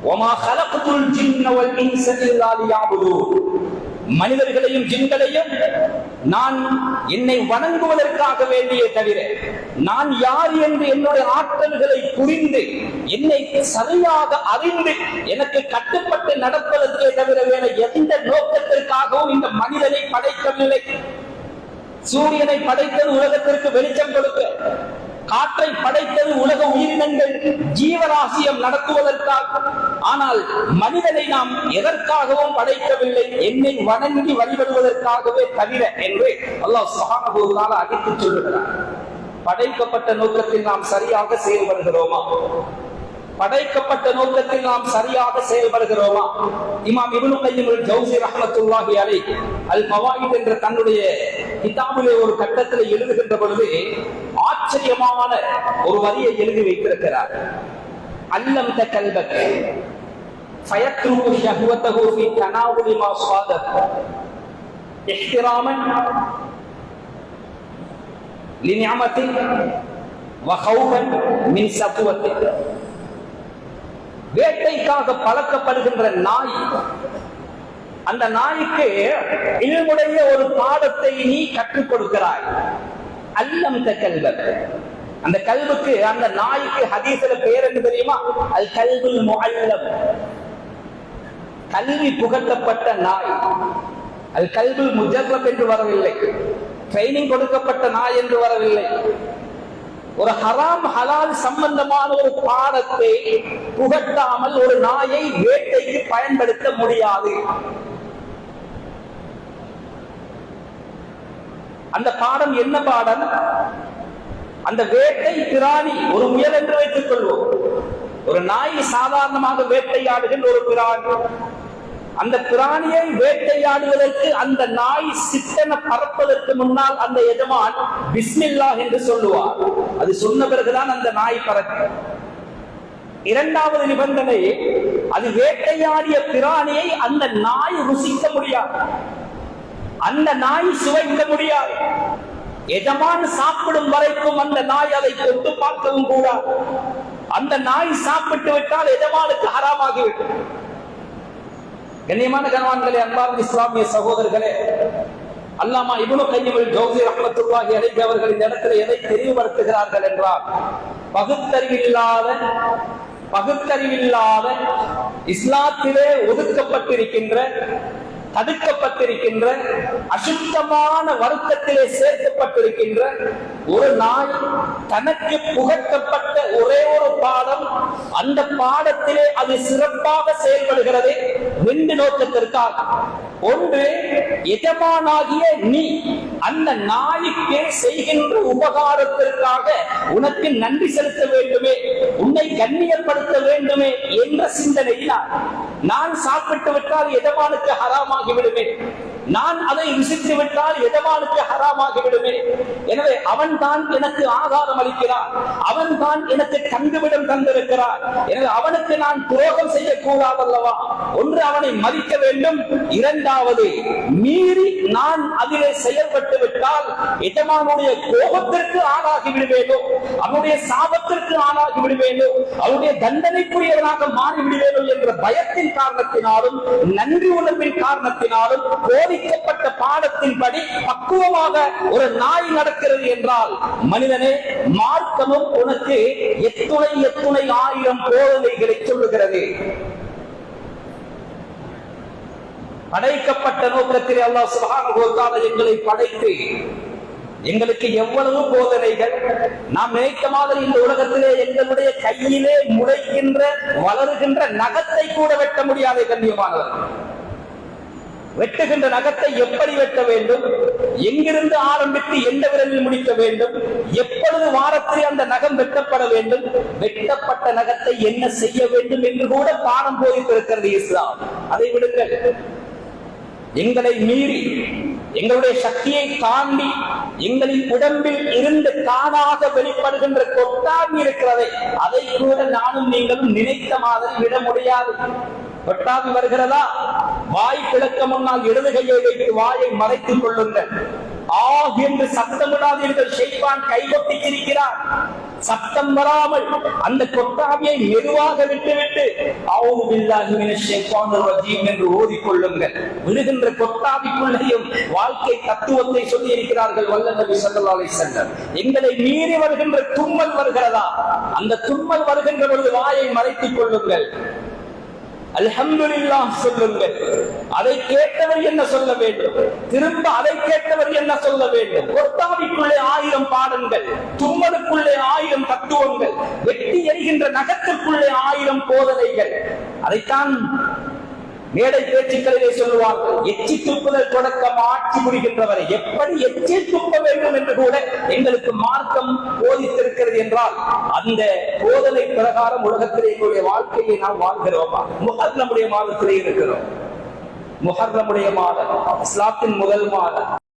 வமா கலக்துல் ஜின்ன வல் இன்ஸ இல்லா லியஅபுதூன். மனிதர்களையும் ஜின்களையும் நான் என்னை வணங்குவதற்காக வேண்டிய தவிர, நான் யார் என்று என்னுடைய ஆற்றல்களை புரிந்து என்னை சரியாக அறிந்து எனக்கு கட்டுப்பட்டு நடப்பதற்கே தவிர வேற எந்த நோக்கத்திற்காகவும் இந்த மனிதனை படைக்கவில்லை. சூரியனை படைத்தது உலகத்திற்கு வெளிச்சம் கொடுக்க, காற்றை படைத்தது உலக உயிரினங்கள் ஜீவராசியம் நடத்துவதற்காக. ஆனால் மனிதனை நாம் எதற்காகவும் படைக்கவில்லை, என்னை வணங்கி வழிபடுவதற்காகவே தவிர என்று அல்லாஹ் சுப்ஹானஹு வ தஆலா அடித்து சொல்லுகிறார். படைக்கப்பட்ட நோக்கத்தில் நாம் சரியாக செயல்படுகிறோமா? படைக்கப்பட்ட நோக்கத்தில் நாம் சரியாக செயல்படுகிறோமா? இமாம் இப்னு கய்யிம் அல் ஜௌஸி ரஹ்மத்துல்லாஹி அலைஹி அல் மவாயித் என்ற தன்னுடைய கிதாபிலே ஒரு கட்டத்தில் எழுதுகின்ற பொழுது ஆச்சரியமான ஒரு வரியை எழுதி வைத்திருக்கிறார். அல்லம் தகல்பக ஃபயத்ருகு ஷஹ்வதஹு ஃபீ தனாவுலி மா ஸாதத் இஹ்திராமன் லிநிஅமதி வ ഖௌஃபன் மின் சத்வதி. வேட்டைக்காக பழக்கப்படுகின்ற நாய், அந்த நாய்க்கு இல்முடைய ஒரு பாடத்தை நீ கற்றுக் கொடுக்கிறாய். அல்லம் தகல்பக, அந்த கல்புக்கு, அந்த நாய்க்கு ஹதீஸ்ல பேர் என்ன தெரியுமா? அல் கல்புல் முஅல்லம், கல்வி புகட்டப்பட்ட நாய். அல் கல்புல் முஜர்ரப் என்று வரவில்லை, ட்ரைனிங் கொடுக்கப்பட்ட நாய் என்று வரவில்லை. ஒரு ஹராம் ஹலால் சம்பந்தமான ஒரு பாடத்தை புகட்டாமல் ஒரு நாயை வேட்டைக்கு பயன்படுத்த முடியாது. அந்த பாடம் என்ன பாடம்? அந்த வேட்டை பிராணி ஒரு முயல் என்று வைத்துக் கொள்வோம். ஒரு நாய் சாதாரணமாக வேட்டையாடுகின்ற ஒரு பிராணி. அந்த பிராணியை வேட்டையாடுவதற்கு அந்த நாய் சித்தன பறப்பதற்கு முன்னால் அந்த எஜமான் பிஸ்மில்லாஹ் என்று சொல்லுவார். அது சொன்ன பிறகுதான் அந்த நாய் பறக்கும். இரண்டாவது நிபந்தனை, அது வேட்டையாடிய பிராணியை அந்த நாய் ருசிக்க முடியாது, அந்த நாய் சுவைக்க முடியாது. எஜமான் சாப்பிடும் வரைக்கும் அந்த நாய் அதை தொட்டு பார்க்கவும் கூடாது. அந்த நாய் சாப்பிட்டு விட்டால் எஜமானுக்கு ஹராமாகிவிடும். கண்ணியமான கணவான்களே, அன்பார்ந்த இஸ்லாமிய சகோதரர்களே, அல்லாமா இப்னு கய்யிம் அல் ஜௌஸி ரஹ்மத்துல்லாஹி அலைஹி அவர்கள் இந்த இடத்துல எதை தெளிவுபடுத்துகிறார்கள் என்றால், பகுத்தறிவில்லாத இஸ்லாத்திலே ஒதுக்கப்பட்டிருக்கின்ற, தடுக்கப்பட்டிருக்கின்ற, அசுத்தமான வருத்தத்திலே சேர்க்கப்பட்டிருக்கின்ற ஒரு நாய் தனக்கு புகட்டப்பட்ட ஒரே ஒரு பாடம், அந்த பாடத்திலே அது சிறப்பாக செயல்படுகிறது ரெண்டு நோக்கத்திற்காக. ஒன்று, எஜமானாகிய நீ அந்த நாய்க்கு செய்கின்ற உபகாரத்திற்காக உனக்கு நன்றி செலுத்த வேண்டுமே, உன்னை கண்ணியப்படுத்த வேண்டுமே என்ற சிந்தனையினால், நான் சாப்பிட்டு விட்டால் எஜமானுக்கு ஹராமாகி விடுமே, நான் அதை ருசித்து விட்டால் எஜமானுக்கு ஹராமாகி விடுமே, எனவே அவன் தான் எனக்கு ஆகாரம் அளிக்கிறான், அவன் தான் எனக்கு தங்குவிடம் தந்திருக்கிறான், எனவே அவனுக்கு நான் துரோகம் செய்யக்கூடாது அல்லவா? ஒன்று, அவனை மதிக்க வேண்டும். இரண்டாவது, மீறி நான் அதிலே செயல்பட்டு விட்டால் எஜமானுடைய கோபத்திற்கு ஆளாகி விடுவேனோ, அவனுடைய சாபத்திற்கு ஆளாகி விடுவேனோ, அவனுடைய தண்டனைக்குரியவனாக மாறி விடுவேனோ என்ற பயத்தின் காரணத்தினாலும் நன்றி உணர்வின் காரணத்தினாலும் போதிக்கப்பட்ட பாடத்தின்படி பக்குவமாக ஒரு நாய் நடக்கிறது என்றால், மனிதனே, மார்க்கமும் உனக்கு எத்துணை எத்துணை ஆயிரம் போதனைகளை சொல்லுகிறது. படைக்கப்பட்ட நோக்கத்தில் அல்லாஹ் சுப்ஹானஹு வ தஆலா எங்களை படைத்து எங்களுக்கு எவ்வளவு போதனைகள். நாம் நினைத்த மாதிரி இந்த உலகத்திலே எங்களுடைய கையிலே முளைக்கின்ற வளருகின்ற நகத்தை கூட வெட்ட முடியாத கண்ணியமானவர். வெட்டுகின்ற நகத்தை எப்படி வெட்ட வேண்டும், எங்கிருந்து ஆரம்பித்து எந்த விரலில் முடிக்க வேண்டும், எப்பொழுது வாரத்தில் அந்த நகம் வெட்டப்பட வேண்டும், வெட்டப்பட்ட நகத்தை என்ன செய்ய வேண்டும் என்று கூட பாடம் போதித்திருக்கிறது இஸ்லாம். அதை விடுங்கள். எங்களை மீறி, எங்களுடைய சக்தியை தாண்டி எங்களின் உடம்பில் இருந்து தானாக வெளிப்படுகின்ற கொட்டாவி இருக்கிறதை, அதை கூட நானும் நீங்களும் நினைத்த மாதிரி விட முடியாது. கொட்டாவி வருகிறதா, வாய் கிழக்க முன்னால் இடது கையை வைத்து வாயை மறைத்துக் கொள்ளுங்கள். என்று சத்தமிடாதீர்கள், ஷைத்தான் கைகொட்டி இருக்கிறார். சத்தம் வராமல் அந்த கொட்டாவியை மெதுவாக விட்டுவிட்டு அஊது பில்லாஹி மினஷ் ஷைத்தானிர் ரஜீம் என்று ஓதிக்கொள்ளுங்கள். விழுகின்ற கொட்டாவிக்குள்ளேயும் வாழ்க்கை தத்துவத்தை சொல்லி இருக்கிறார்கள் வல்ல நபி ஸல்லல்லாஹு அலைஹி வஸல்லம். எங்களை மீறி வருகின்ற தும்மல் வருகிறதா, அந்த தும்மல் வருகின்ற பொழுது வாயை மறைத்துக் கொள்ளுங்கள், அல்ஹம்துலில்லாஹ் சொல்லுங்கள். அதை கேட்டவர் என்ன சொல்ல வேண்டும், திரும்ப அதை கேட்டவர் என்ன சொல்ல வேண்டும். கொட்டாவிக்குள்ளே 1000 பாடங்கள், தும்மலுக்குள்ளே 1000 தத்துவங்கள், வெட்டி எறிகின்ற நகத்திற்குள்ளே 1000 போதனைகள். அதைத்தான் மேடை பேச்சுக்களிலே சொல்லுவார்கள், எச்சி துப்புதல் தொடக்கம் ஆட்சி புரிகின்றவரை எப்படி எச்சி துப்ப வேண்டும் என்று கூட எங்களுக்கு மார்க்கம் போதித்திருக்கிறது என்றால் அந்த போதனை பிரகாரம் உலகத்திலே எங்களுடைய வாழ்க்கையை நாம் வாழ்கிறோமா? முஹர்ரமுடைய மாதத்திலே இருக்கிறோம். முஹர்ரமுடைய மாதம் இஸ்லாத்தின் முதல் மாதம்.